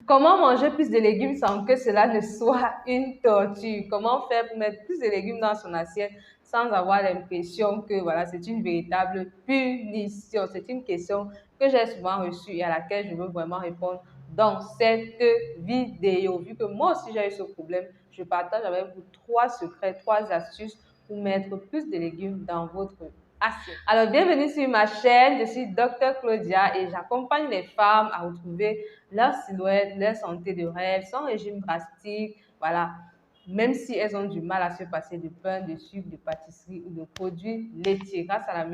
Comment manger plus de légumes sans que cela ne soit une torture? Comment faire pour mettre plus de légumes dans son assiette sans avoir l'impression que voilà, c'est une véritable punition? C'est une question que j'ai souvent reçue et à laquelle je veux vraiment répondre dans cette vidéo. Vu que moi aussi j'ai eu ce problème, je partage avec vous 3 secrets, 3 astuces pour mettre plus de légumes dans votre assiette. Alors, bienvenue sur ma chaîne, je suis Dr Claudia et j'accompagne les femmes à retrouver leur silhouette, leur santé de rêve, sans régime drastique, voilà. Même si elles ont du mal à se passer de pain, de sucre, de pâtisserie ou de produits laitiers, grâce à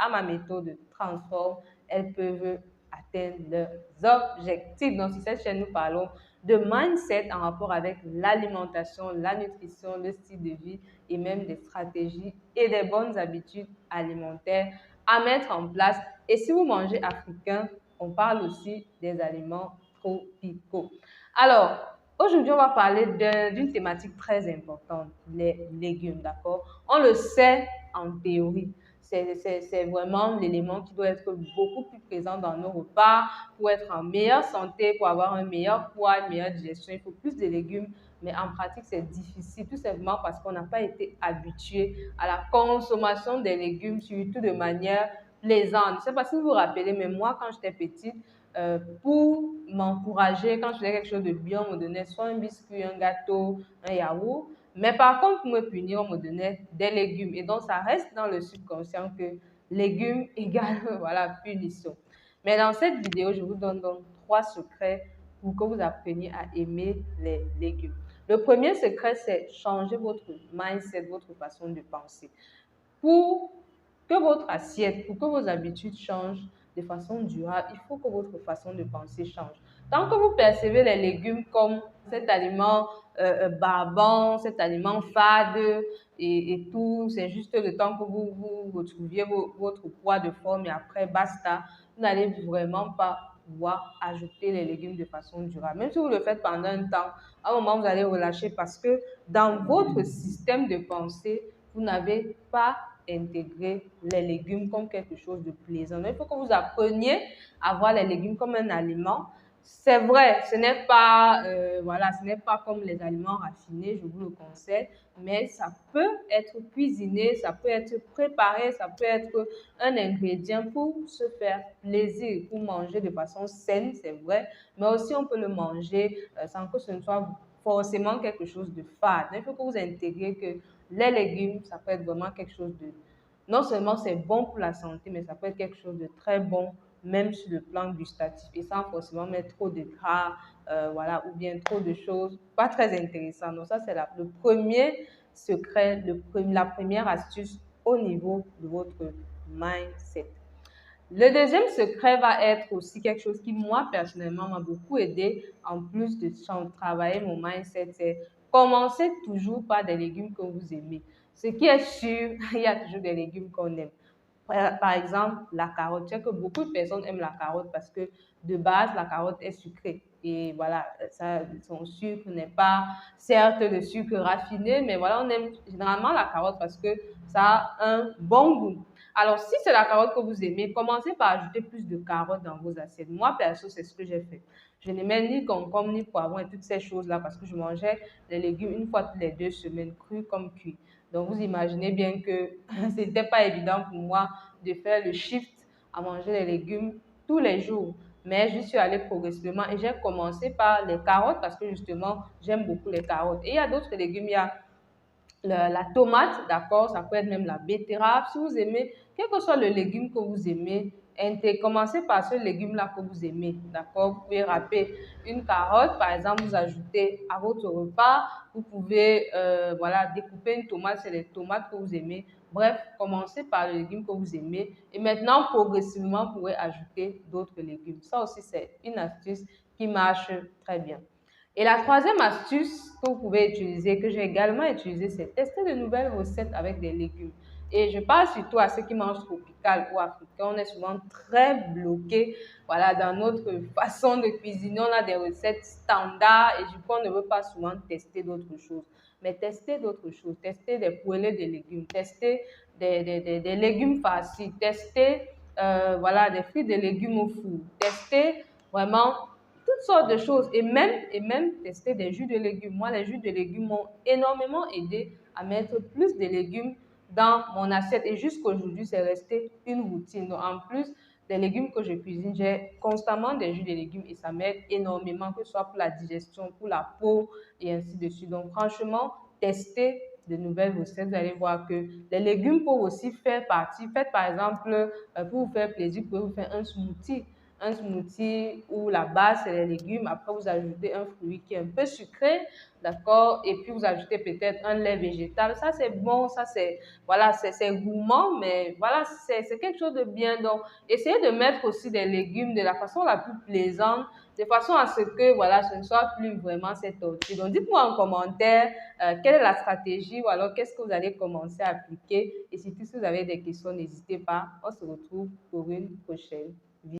ma méthode Transform, elles peuvent atteindre leurs objectifs. Donc, sur cette chaîne, nous parlons de mindset en rapport avec l'alimentation, la nutrition, le style de vie et même des stratégies et des bonnes habitudes alimentaires à mettre en place. Et si vous mangez africain, on parle aussi des aliments tropicaux. Alors, aujourd'hui, on va parler d'une thématique très importante, les légumes, d'accord? On le sait en théorie. C'est vraiment l'élément qui doit être beaucoup plus présent dans nos repas pour être en meilleure santé, pour avoir un meilleur poids, une meilleure digestion. Il faut plus de légumes, mais en pratique, c'est difficile, tout simplement parce qu'on n'a pas été habitué à la consommation des légumes, surtout de manière plaisante. Je ne sais pas si vous vous rappelez, mais moi, quand j'étais petite, pour m'encourager, quand je faisais quelque chose de bien, on me donnait soit un biscuit, un gâteau, un yaourt. Mais par contre, pour me punir, on me donnait des légumes. Et donc, ça reste dans le subconscient que légumes égale voilà, punition. Mais dans cette vidéo, je vous donne donc 3 secrets pour que vous appreniez à aimer les légumes. Le premier secret, c'est changer votre mindset, votre façon de penser. Pour que votre assiette, pour que vos habitudes changent de façon durable, il faut que votre façon de penser change. Tant que vous percevez les légumes comme cet aliment barbant, cet aliment fade et tout, c'est juste le temps que vous retrouviez votre poids de forme et après basta, vous n'allez vraiment pas pouvoir ajouter les légumes de façon durable. Même si vous le faites pendant un temps, à un moment vous allez relâcher parce que dans votre système de pensée, vous n'avez pas intégré les légumes comme quelque chose de plaisant. Donc, il faut que vous appreniez à voir les légumes comme un aliment. C'est vrai, ce n'est pas, voilà, ce n'est pas comme les aliments raffinés, je vous le conseille, mais ça peut être cuisiné, ça peut être préparé, ça peut être un ingrédient pour se faire plaisir, pour manger de façon saine, c'est vrai, mais aussi on peut le manger sans que ce ne soit forcément quelque chose de fade. Il faut que vous intégriez que les légumes, ça peut être vraiment quelque chose de... Non seulement c'est bon pour la santé, mais ça peut être quelque chose de très bon, même sur le plan gustatif, et sans forcément mettre trop de gras, voilà, ou bien trop de choses pas très intéressantes. Donc ça, c'est le premier secret, la première astuce au niveau de votre mindset. Le deuxième secret va être aussi quelque chose qui, moi, personnellement, m'a beaucoup aidé, en plus de travailler mon mindset, c'est commencer toujours par des légumes que vous aimez. Ce qui est sûr, il y a toujours des légumes qu'on aime. Par exemple, la carotte. Je sais que beaucoup de personnes aiment la carotte parce que de base, la carotte est sucrée. Et voilà, ça, son sucre n'est pas, certes, le sucre raffiné, mais voilà, on aime généralement la carotte parce que ça a un bon goût. Alors, si c'est la carotte que vous aimez, commencez par ajouter plus de carottes dans vos assiettes. Moi, perso, c'est ce que j'ai fait. Je n'aimais ni concombre, ni poivron et toutes ces choses-là parce que je mangeais les légumes une fois toutes les 2 semaines, crus comme cuits. Donc, vous imaginez bien que ce n'était pas évident pour moi de faire le shift à manger les légumes tous les jours. Mais je suis allée progressivement et j'ai commencé par les carottes parce que justement, j'aime beaucoup les carottes. Et il y a d'autres légumes, il y a la tomate, d'accord, ça peut être même la betterave. Si vous aimez, quel que soit le légume que vous aimez, commencez par ce légume-là que vous aimez, d'accord. Vous pouvez râper une carotte, par exemple, vous ajoutez à votre repas. Vous pouvez, voilà, découper une tomate, c'est les tomates que vous aimez. Bref, commencez par le légume que vous aimez et maintenant, progressivement, vous pourrez ajouter d'autres légumes. Ça aussi, c'est une astuce qui marche très bien. Et la troisième astuce que vous pouvez utiliser, que j'ai également utilisée, c'est tester de nouvelles recettes avec des légumes. Et je parle surtout à ceux qui mangent tropical ou africain. On est souvent très bloqué, voilà, dans notre façon de cuisiner. On a des recettes standards et du coup, on ne veut pas souvent tester d'autres choses. Mais tester d'autres choses, tester des poêlés de légumes, tester des légumes farcis, tester voilà, des fruits de légumes au four, tester vraiment toutes sortes de choses. Et même tester des jus de légumes. Moi, les jus de légumes m'ont énormément aidé à mettre plus de légumes dans mon assiette. Et jusqu'aujourd'hui, c'est resté une routine. Donc, en plus des légumes que je cuisine, j'ai constamment des jus de légumes et ça m'aide énormément, que ce soit pour la digestion, pour la peau et ainsi de suite. Donc, franchement, testez de nouvelles recettes, vous allez voir que les légumes peuvent aussi faire partie. Faites par exemple, pour vous faire plaisir, vous pouvez vous faire un smoothie. Un smoothie où la base c'est les légumes, après vous ajoutez un fruit qui est un peu sucré, d'accord, et puis vous ajoutez peut-être un lait végétal. Ça c'est bon, ça c'est, voilà, c'est gourmand, mais voilà, c'est quelque chose de bien. Donc essayez de mettre aussi des légumes de la façon la plus plaisante, de façon à ce que voilà, ce ne soit plus vraiment cette tortue. Donc dites-moi en commentaire quelle est la stratégie ou alors qu'est-ce que vous allez commencer à appliquer. Et surtout si vous avez des questions, n'hésitez pas. On se retrouve pour une prochaine.